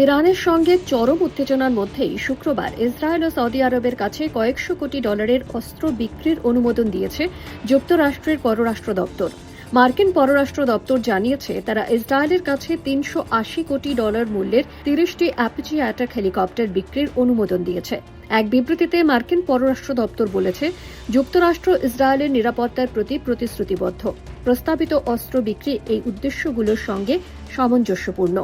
ইরানের সঙ্গে চরম উত্তেজনার মধ্যেই শুক্রবার ইসরায়েল ও সৌদি আরবের কাছে কয়েকশো কোটি ডলারের অস্ত্র বিক্রির অনুমোদন দিয়েছে যুক্তরাষ্ট্রের পররাষ্ট্র দপ্তর। মার্কিন পররাষ্ট্র দপ্তর জানিয়েছে তারা ইসরায়েলের কাছে ৩৮০ কোটি ডলার মূল্যের ৩০টি অ্যাপাচি অ্যাটাক হেলিকপ্টার বিক্রির অনুমোদন দিয়েছে। এক বিবৃতিতে মার্কিন পররাষ্ট্র দপ্তর বলেছে, যুক্তরাষ্ট্র ইসরায়েলের নিরাপত্তার প্রতি প্রতিশ্রুতিবদ্ধ। প্রস্তাবিত অস্ত্র বিক্রি এই উদ্দেশ্যগুলোর সঙ্গে সামঞ্জস্যপূর্ণ।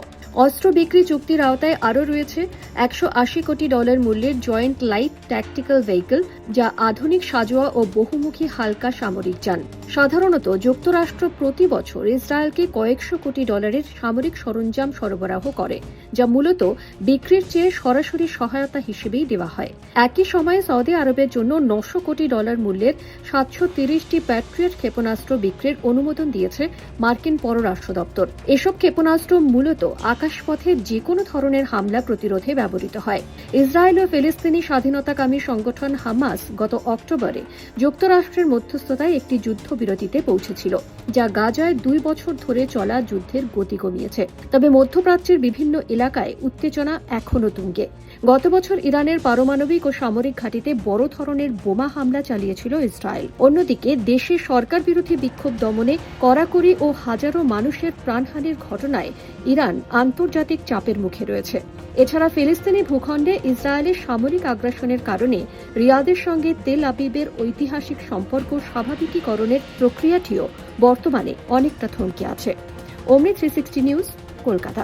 অস্ত্র বিক্রি চুক্তির আওতায় আরও রয়েছে ১৮০ কোটি ডলার মূল্যের জয়েন্ট লাইট ট্যাকটিক্যাল ভেহিকল, যা আধুনিক সাজোয়া ও বহুমুখী হালকা সামরিক যান। সাধারণত যুক্তরাষ্ট্র প্রতি বছর ইসরায়েলকে কয়েকশো কোটি ডলারের সামরিক সরঞ্জাম সরবরাহ করে, যা মূলত বিক্রির চেয়ে সরাসরি সহায়তা হিসেবেই দেওয়া হয়। একই সময়ে সৌদি আরবের জন্য ৯০০ কোটি ডলার মূল্যের ৭৩০টি প্যাট্রিয়ট ক্ষেপণাস্ত্র বিক্রির অনুমোদন দিয়েছে মার্কিন পররাষ্ট্র দপ্তর। এসব ক্ষেপণাস্ত্র মূলত আকাশপথে যে কোনো ধরনের হামলা প্রতিরোধে ব্যবহৃত হয়। ইসরায়েল ও ফিলিস্তিনি স্বাধীনতাকামী সংগঠন হামাস গত অক্টোবরে যুক্তরাষ্ট্রের মধ্যস্থতায় একটি যুদ্ধবিরতিতে পৌঁছেছিল, যা গাজায় ২ বছর ধরে চলা যুদ্ধের গতি কমিয়েছে। তবে মধ্যপ্রাচ্যের বিভিন্ন এলাকায় উত্তেজনা এখনও তুঙ্গে। গত বছর ইরানের পারমাণবিক ও সামরিক ঘাঁটিতে বড় ধরনের বোমা হামলা চালিয়েছিল ইসরায়েল। অন্যদিকে দেশে সরকার বিরোধী বিক্ষোভ দমনে কড়াকড়ি ও হাজারো মানুষের প্রাণহানির ঘটনায় ইরান আন্তর্জাতিক চাপের মুখে রয়েছে। এছাড়া ফিলিস্তিনি ভূখণ্ডে ইসরায়েলের সামরিক আগ্রাসনের কারণে রিয়াদের সঙ্গে তেল আবিবের ঐতিহাসিক সম্পর্ক স্বাভাবিকীকরণের প্রক্রিয়াটিও বর্তমানে অনেকটা থমকে আছে। অমৃত 360 নিউজ, কলকাতা।